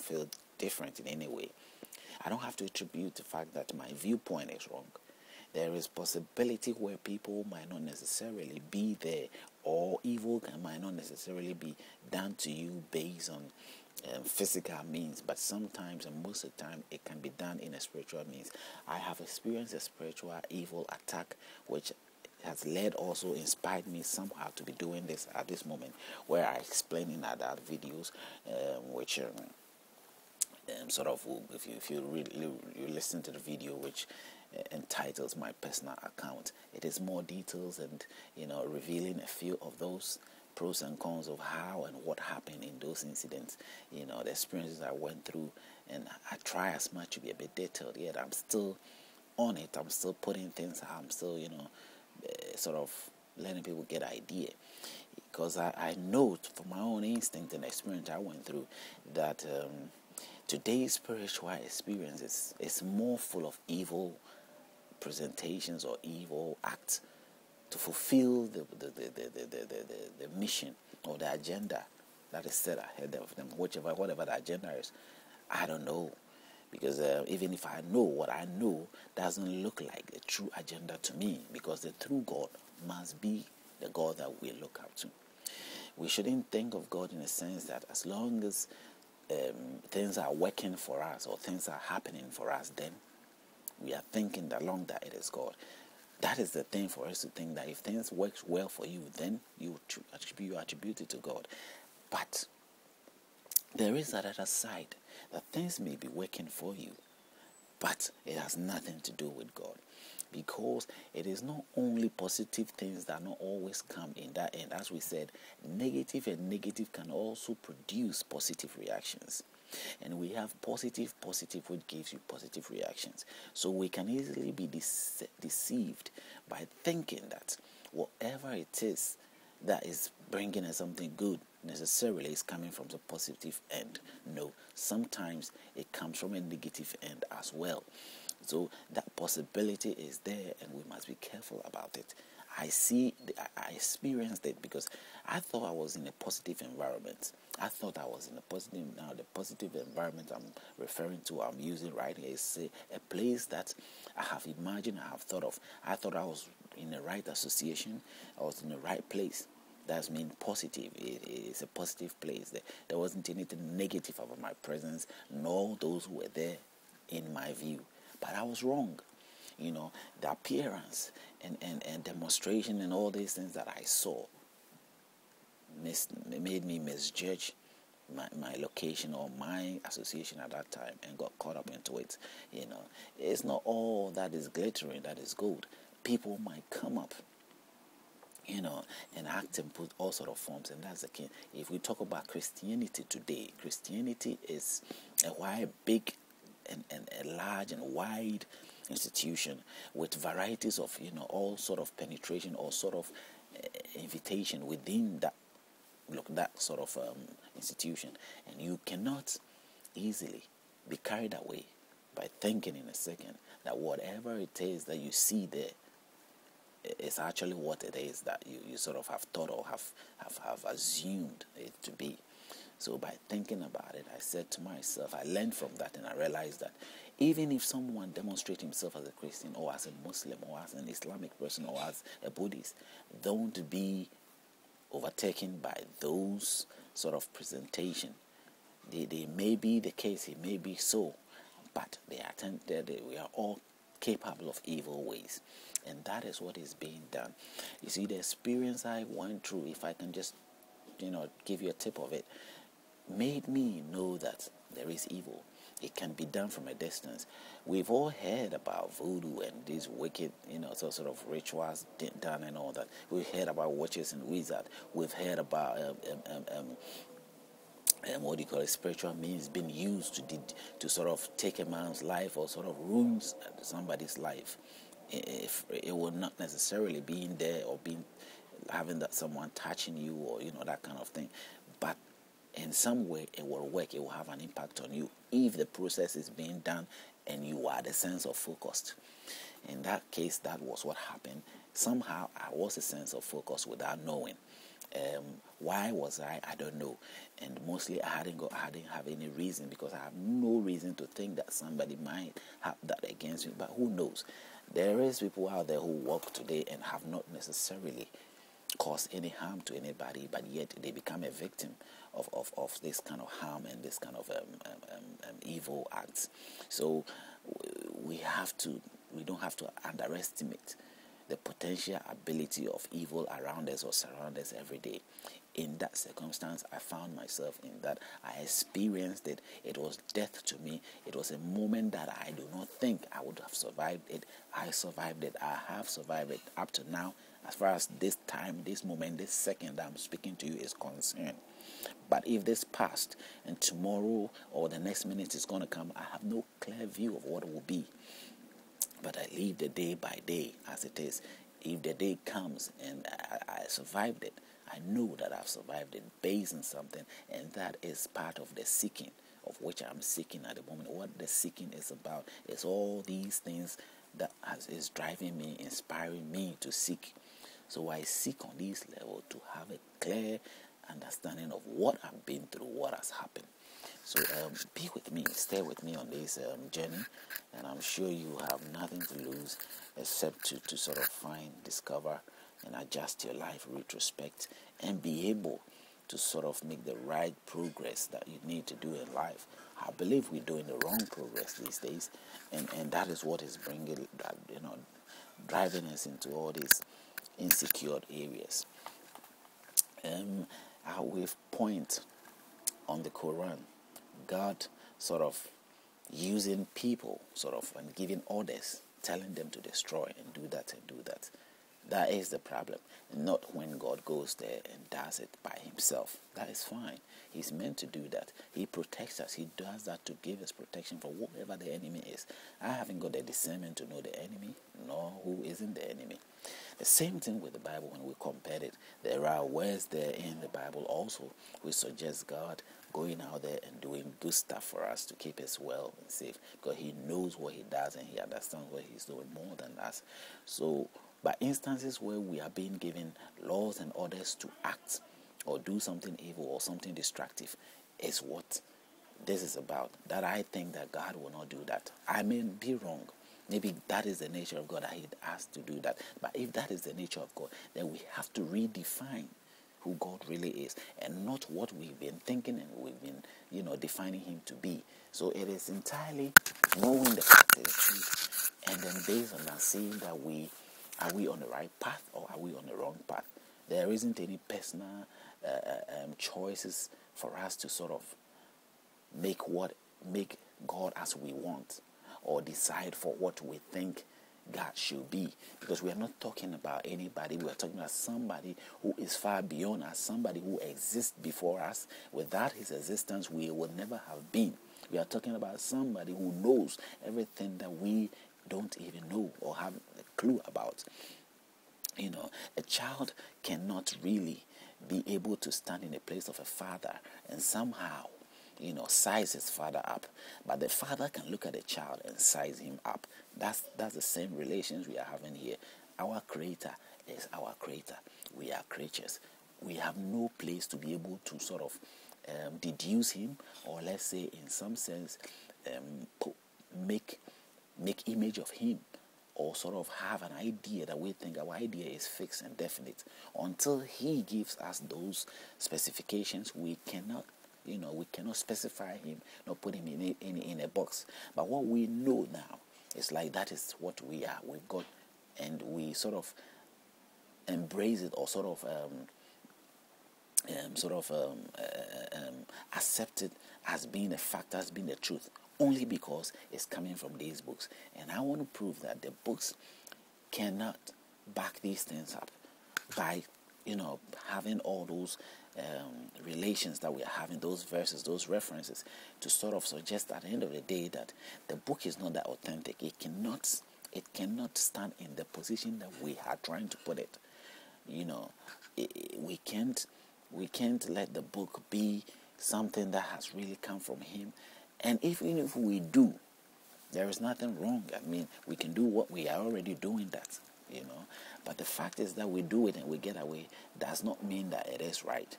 feel different in any way, I don't have to attribute the fact that my viewpoint is wrong. There is possibility where people might not necessarily be there, or evil might not necessarily be done to you based on physical means, but sometimes and most of the time it can be done in a spiritual means. I have experienced a spiritual evil attack, which has inspired me somehow to be doing this at this moment, where I explain in other videos, which sort of, if you listen to the video which entitles my personal account, it is more details and revealing a few of those pros and cons of how and what happened in those incidents, the experiences I went through, and I try as much to be a bit detailed. Yet I'm still on it. I'm still putting things out. I'm still sort of letting people get an idea, because I know from my own instinct and experience I went through that today's spiritual experience is more full of evil presentations or evil acts to fulfill the mission or the agenda that is set ahead of them, whatever the agenda is. I don't know, because even if I know, what I know doesn't look like a true agenda to me, because the true God must be the God that we look up to. We shouldn't think of God in a sense that as long as things are working for us or things are happening for us, then we are thinking that along that it is God. That is the thing for us to think, that if things work well for you, then you attribute it to God. But there is that other side, that things may be working for you, but it has nothing to do with God. Because it is not only positive things that not always come in that end. As we said, negative and negative can also produce positive reactions. And we have positive, which gives you positive reactions. So we can easily be deceived by thinking that whatever it is that is bringing us something good necessarily is coming from the positive end. No, sometimes it comes from a negative end as well. So that possibility is there, and we must be careful about it. I experienced it because I thought I was in a positive environment. The positive environment I'm referring to, I'm using right here, is a place that I have imagined, I have thought of. I thought I was in the right association, I was in the right place. That's mean positive. It's a positive place. There wasn't anything negative about my presence, nor those who were there in my view. But I was wrong. The appearance and demonstration and all these things that I saw made me misjudge my location or my association at that time, and got caught up into it. It's not all that is glittering that is gold. People might come up, and act and put all sort of forms, and that's the key. If we talk about Christianity today, Christianity is a big and a large and wide institution with varieties of all sort of penetration or sort of invitation within that sort of institution, and you cannot easily be carried away by thinking in a second that whatever it is that you see there is actually what it is that you sort of have thought or have assumed it to be. So by thinking about it, I said to myself, I learned from that, and I realized that even if someone demonstrates himself as a Christian or as a Muslim or as an Islamic person or as a Buddhist, don't be overtaken by those sort of presentation. They may be the case, it may be so, but we are all capable of evil ways, and that is what is being done. You see, the experience I went through, if I can just give you a tip of it, made me know that there is evil. It can be done from a distance. We've all heard about voodoo and these wicked, sort of rituals done and all that. We've heard about witches and wizards. We've heard about spiritual means being used to sort of take a man's life or sort of ruins somebody's life. If it will not necessarily be in there or having that someone touching you or that kind of thing, but in some way it will work. It will have an impact on you if the process is being done and you are the sense of focused. In that case, that was what happened. Somehow I was a sense of focus without knowing. Why was I? I don't know. And mostly I didn't have any reason, because I have no reason to think that somebody might have that against me. But who knows? There is people out there who walk today and have not necessarily caused any harm to anybody, but yet they become a victim of this kind of harm and this kind of evil acts. So we don't have to underestimate the potential ability of evil around us or surround us every day. In that circumstance, I found myself in that. I experienced it. It was death to me. It was a moment that I do not think I would have survived it. I survived it. I have survived it up to now, as far as this time, this moment, this second that I'm speaking to you is concerned. But if this passed and tomorrow or the next minute is going to come, I have no clear view of what it will be. But I live the day by day as it is. If the day comes and I survived it, I know that I've survived it based on something, and that is part of the seeking of which I'm seeking at the moment. What the seeking is about is all these things that is driving me, inspiring me to seek. So I seek on this level to have a clear understanding of what I've been through, what has happened. So be with me, stay with me on this journey, and I'm sure you have nothing to lose except to sort of find, discover, and adjust your life, retrospect, and be able to sort of make the right progress that you need to do in life. I believe we're doing the wrong progress these days, and that is what is bringing, driving us into all these insecure areas. With point on the Quran, God sort of using people sort of and giving orders, telling them to destroy and do that and do that. That is the problem. Not when God goes there and does it by himself. That is fine. He's meant to do that. He protects us. He does that to give us protection for whatever the enemy is. I haven't got the discernment to know the enemy, nor who isn't the enemy. The same thing with the Bible when we compare it. There are words there in the Bible also which suggest God going out there and doing good stuff for us to keep us well and safe, because he knows what he does and he understands what he's doing more than us. So by instances where we are being given laws and orders to act or do something evil or something destructive, is what this is about. That I think that God will not do that. I may be wrong. Maybe that is the nature of God, that he asked to do that. But if that is the nature of God, then we have to redefine who God really is, and not what we've been thinking and we've been, defining him to be. So it is entirely knowing the fact of the truth, and then based on that, seeing that are we on the right path or are we on the wrong path. There isn't any personal choices for us to sort of make God as we want, or decide for what we think God should be, because we are not talking about anybody. We are talking about somebody who is far beyond us, somebody who exists before us. Without his existence, we would never have been. We are talking about somebody who knows everything that we don't even know or have a clue about. A child cannot really be able to stand in the place of a father and somehow size his father up, but the father can look at the child and size him up. That's the same relations we are having here. Our creator is our creator. We are creatures. We have no place to be able to sort of deduce him, or let's say in some sense make image of him, or sort of have an idea that we think our idea is fixed and definite. Until he gives us those specifications, we cannot specify him, nor put him in a box. But what we know now is like that is what we are. We've got, and we sort of embrace it, or sort of accept it as being a fact, as being the truth, only because it's coming from these books. And I want to prove that the books cannot back these things up by having all those relations that we are having, those verses, those references, to sort of suggest at the end of the day that the book is not that authentic. It cannot stand in the position that we are trying to put it. We can't let the book be something that has really come from him. And even if we do, there is nothing wrong. I mean, we can do what we are already doing. That you know. But the fact is that we do it and we get away does not mean that it is right.